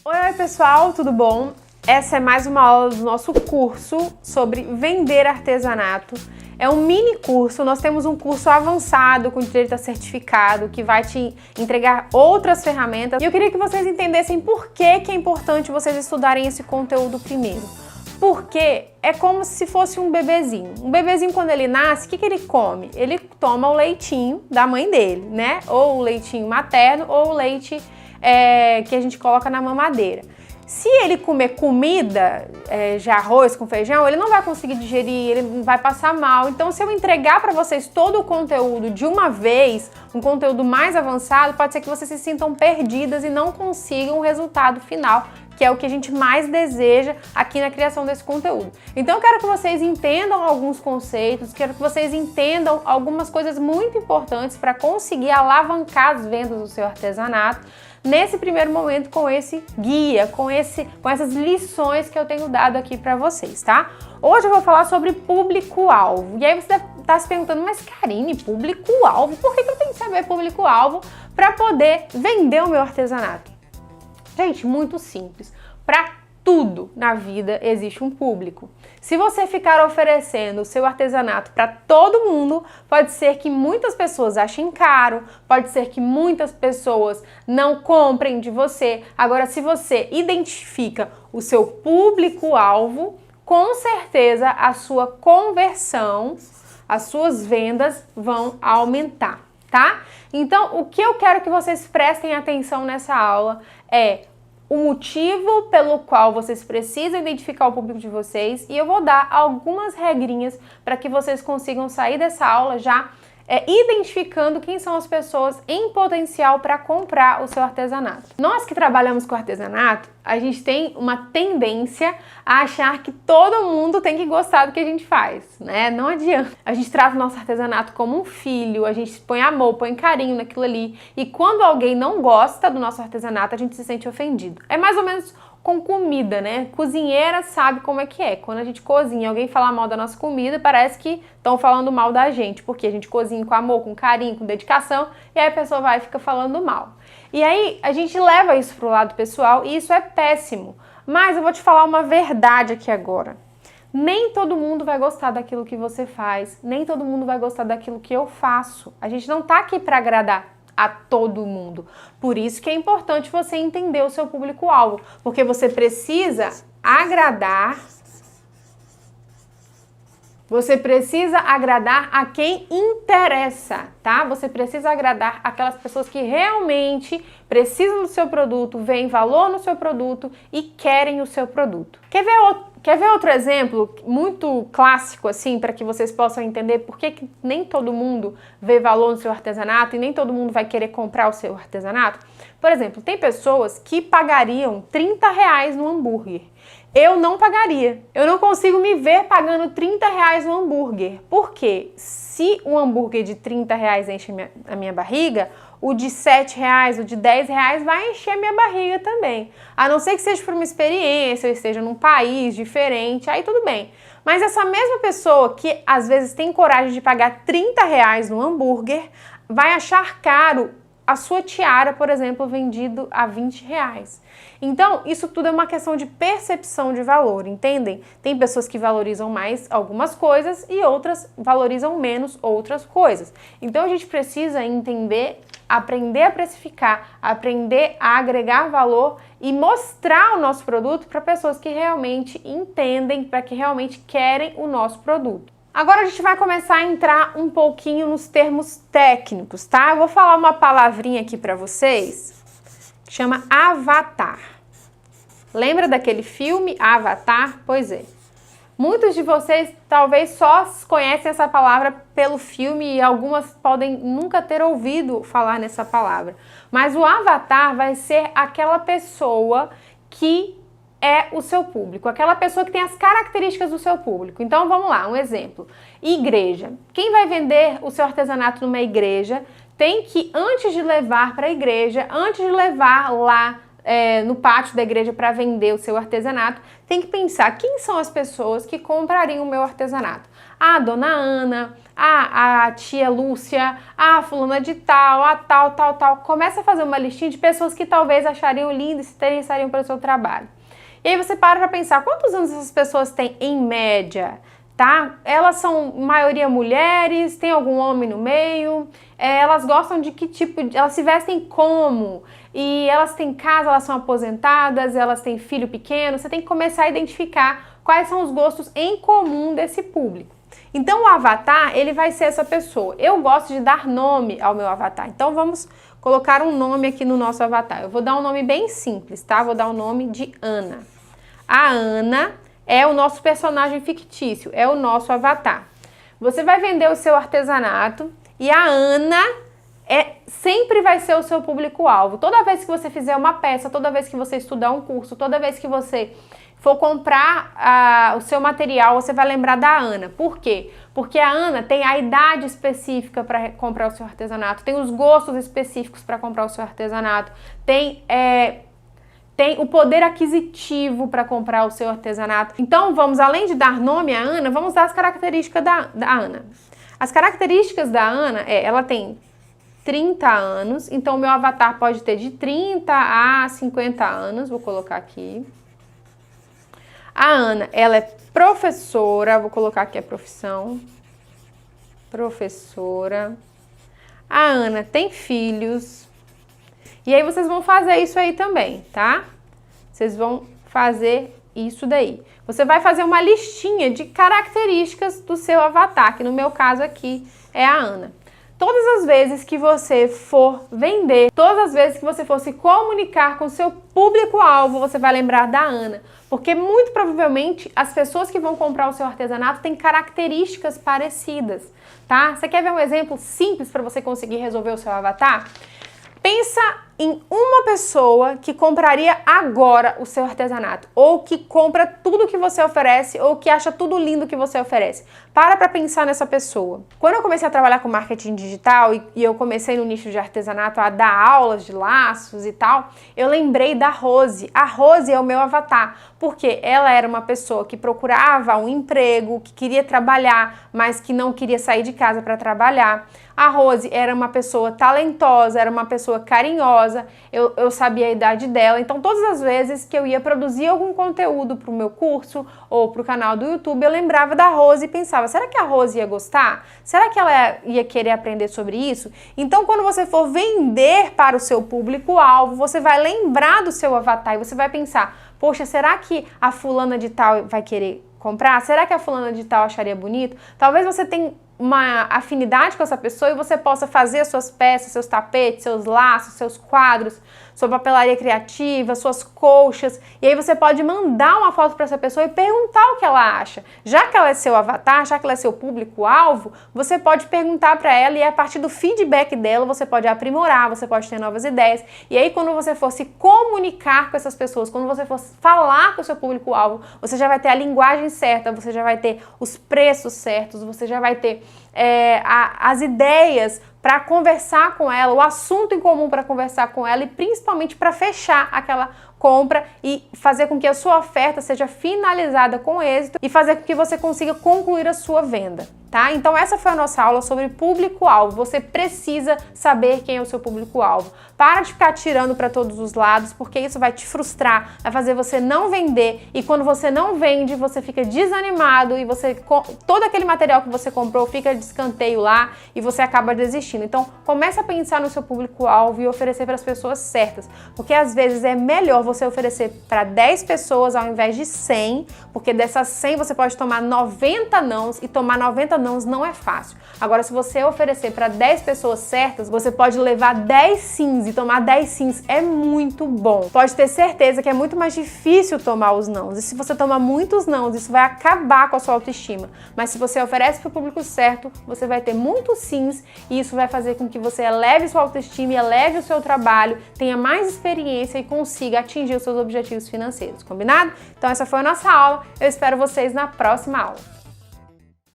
Oi pessoal, tudo bom? Essa é mais uma aula do nosso curso sobre vender artesanato. É um mini curso, nós temos um curso avançado com direito a certificado que vai te entregar outras ferramentas. E eu queria que vocês entendessem por que é importante vocês estudarem esse conteúdo primeiro. Porque é como se fosse um bebezinho. Um bebezinho, quando ele nasce, o que ele come? Ele toma o leitinho da mãe dele, né? Ou o leitinho materno ou o leite que a gente coloca na mamadeira. Se ele comer comida, de arroz com feijão, ele não vai conseguir digerir, ele vai passar mal. Então, se eu entregar para vocês todo o conteúdo de uma vez, um conteúdo mais avançado, pode ser que vocês se sintam perdidas e não consigam o resultado final, que é o que a gente mais deseja aqui na criação desse conteúdo. Então eu quero que vocês entendam alguns conceitos, quero que vocês entendam algumas coisas muito importantes para conseguir alavancar as vendas do seu artesanato nesse primeiro momento com esse guia, com essas lições que eu tenho dado aqui para vocês, tá? Hoje eu vou falar sobre público-alvo. E aí você deve estar se perguntando, mas Karine, público-alvo? Por que eu tenho que saber público-alvo para poder vender o meu artesanato? Gente, muito simples. Para tudo na vida existe um público. Se você ficar oferecendo o seu artesanato para todo mundo, pode ser que muitas pessoas achem caro, pode ser que muitas pessoas não comprem de você. Agora, se você identifica o seu público-alvo, com certeza a sua conversão, as suas vendas vão aumentar, tá? Então, o que eu quero que vocês prestem atenção nessa aula é o motivo pelo qual vocês precisam identificar o público de vocês, e eu vou dar algumas regrinhas para que vocês consigam sair dessa aula já identificando quem são as pessoas em potencial para comprar o seu artesanato. Nós que trabalhamos com artesanato, a gente tem uma tendência a achar que todo mundo tem que gostar do que a gente faz, né? Não adianta. A gente trata o nosso artesanato como um filho, a gente põe amor, põe carinho naquilo ali, e quando alguém não gosta do nosso artesanato, a gente se sente ofendido. É mais ou menos com comida, né? Cozinheira sabe como é que é. Quando a gente cozinha, alguém fala mal da nossa comida, parece que estão falando mal da gente, porque a gente cozinha com amor, com carinho, com dedicação, e aí a pessoa vai e fica falando mal. E aí a gente leva isso pro lado pessoal e isso é péssimo. Mas eu vou te falar uma verdade aqui agora. Nem todo mundo vai gostar daquilo que você faz, nem todo mundo vai gostar daquilo que eu faço. A gente não tá aqui para agradar a todo mundo. Por isso que é importante você entender o seu público-alvo, porque você precisa agradar a quem interessa, tá? Você precisa agradar aquelas pessoas que realmente precisam do seu produto, veem valor no seu produto e querem o seu produto. Quer ver outro exemplo muito clássico, assim, para que vocês possam entender por que nem todo mundo vê valor no seu artesanato e nem todo mundo vai querer comprar o seu artesanato? Por exemplo, tem pessoas que pagariam R$30 no hambúrguer. Eu não pagaria. Eu não consigo me ver pagando R$30 no hambúrguer. Por quê? Se o hambúrguer de R$30 enche a minha barriga, o de R$7, o de R$10 vai encher a minha barriga também. A não ser que seja por uma experiência, ou esteja num país diferente, aí tudo bem. Mas essa mesma pessoa que às vezes tem coragem de pagar R$30 no hambúrguer, vai achar caro a sua tiara, por exemplo, vendido a R$20. Então, isso tudo é uma questão de percepção de valor, entendem? Tem pessoas que valorizam mais algumas coisas e outras valorizam menos outras coisas. Então, a gente precisa entender, aprender a precificar, aprender a agregar valor e mostrar o nosso produto para pessoas que realmente entendem, para que realmente querem o nosso produto. Agora a gente vai começar a entrar um pouquinho nos termos técnicos, tá? Eu vou falar uma palavrinha aqui para vocês que chama avatar. Lembra daquele filme Avatar? Pois é. Muitos de vocês talvez só conhecem essa palavra pelo filme e algumas podem nunca ter ouvido falar nessa palavra. Mas o avatar vai ser aquela pessoa que é o seu público, aquela pessoa que tem as características do seu público. Então vamos lá, um exemplo. Igreja. Quem vai vender o seu artesanato numa igreja tem que, antes de levar para a igreja, antes de levar lá no pátio da igreja para vender o seu artesanato, tem que pensar quem são as pessoas que comprariam o meu artesanato. A dona Ana, a tia Lúcia, a fulana de tal, a tal. Começa a fazer uma listinha de pessoas que talvez achariam lindo e se interessariam pelo seu trabalho. E aí você para pensar quantos anos essas pessoas têm em média, tá? Elas são maioria mulheres, tem algum homem no meio, elas gostam de que tipo, elas se vestem como, e elas têm casa, elas são aposentadas, elas têm filho pequeno, você tem que começar a identificar quais são os gostos em comum desse público. Então o avatar, ele vai ser essa pessoa. Eu gosto de dar nome ao meu avatar, então vamos colocar um nome aqui no nosso avatar. Eu vou dar um nome bem simples, tá? Vou dar o nome de Ana. A Ana é o nosso personagem fictício, é o nosso avatar. Você vai vender o seu artesanato e a Ana sempre vai ser o seu público-alvo. Toda vez que você fizer uma peça, toda vez que você estudar um curso, toda vez que você for comprar o seu material, você vai lembrar da Ana. Por quê? Porque a Ana tem a idade específica para comprar o seu artesanato, tem os gostos específicos para comprar o seu artesanato, tem o poder aquisitivo para comprar o seu artesanato. Então, vamos, além de dar nome à Ana, vamos dar as características da Ana. As características da Ana ela tem 30 anos, então o meu avatar pode ter de 30 a 50 anos, vou colocar aqui. A Ana, ela é professora, vou colocar aqui a profissão, professora. A Ana tem filhos. E aí vocês vão fazer isso aí também, tá? Vocês vão fazer isso daí. Você vai fazer uma listinha de características do seu avatar, que no meu caso aqui é a Ana. Todas as vezes que você for vender, todas as vezes que você for se comunicar com o seu público-alvo, você vai lembrar da Ana. Porque muito provavelmente as pessoas que vão comprar o seu artesanato têm características parecidas, tá? Você quer ver um exemplo simples para você conseguir resolver o seu avatar? Pensa em uma pessoa que compraria agora o seu artesanato, ou que compra tudo que você oferece, ou que acha tudo lindo que você oferece. Para pensar nessa pessoa. Quando eu comecei a trabalhar com marketing digital e eu comecei no nicho de artesanato a dar aulas de laços e tal, eu lembrei da Rose. A Rose é o meu avatar, porque ela era uma pessoa que procurava um emprego, que queria trabalhar, mas que não queria sair de casa para trabalhar. A Rose era uma pessoa talentosa, era uma pessoa carinhosa, eu sabia a idade dela, então todas as vezes que eu ia produzir algum conteúdo para o meu curso ou para o canal do YouTube, eu lembrava da Rose e pensava, será que a Rose ia gostar? Será que ela ia querer aprender sobre isso? Então quando você for vender para o seu público-alvo, você vai lembrar do seu avatar e você vai pensar, poxa, será que a fulana de tal vai querer comprar? Será que a fulana de tal acharia bonito? Talvez você tenha uma afinidade com essa pessoa e você possa fazer as suas peças, seus tapetes, seus laços, seus quadros, sua papelaria criativa, suas colchas, e aí você pode mandar uma foto para essa pessoa e perguntar o que ela acha. Já que ela é seu avatar, já que ela é seu público-alvo, você pode perguntar para ela e a partir do feedback dela você pode aprimorar, você pode ter novas ideias, e aí quando você for se comunicar com essas pessoas, quando você for falar com o seu público-alvo, você já vai ter a linguagem certa, você já vai ter os preços certos, você já vai ter as ideias para conversar com ela, o assunto em comum para conversar com ela e principalmente para fechar aquela compra e fazer com que a sua oferta seja finalizada com êxito e fazer com que você consiga concluir a sua venda, tá? Então essa foi a nossa aula sobre público-alvo. Você precisa saber quem é o seu público-alvo. Para de ficar tirando para todos os lados, porque isso vai te frustrar, vai fazer você não vender e quando você não vende, você fica desanimado e todo aquele material que você comprou fica de escanteio lá e você acaba desistindo. Então comece a pensar no seu público-alvo e oferecer para as pessoas certas, porque às vezes é melhor você oferecer para 10 pessoas ao invés de 100, porque dessas 100 você pode tomar 90 nãos e tomar 90 nãos não é fácil. Agora, se você oferecer para 10 pessoas certas, você pode levar 10 sims e tomar 10 sims é muito bom. Pode ter certeza que é muito mais difícil tomar os nãos. E se você tomar muitos nãos, isso vai acabar com a sua autoestima. Mas se você oferece para o público certo, você vai ter muitos sims e isso vai fazer com que você eleve sua autoestima, eleve o seu trabalho, tenha mais experiência e consiga atingir os seus objetivos financeiros, combinado? Então essa foi a nossa aula, eu espero vocês na próxima aula.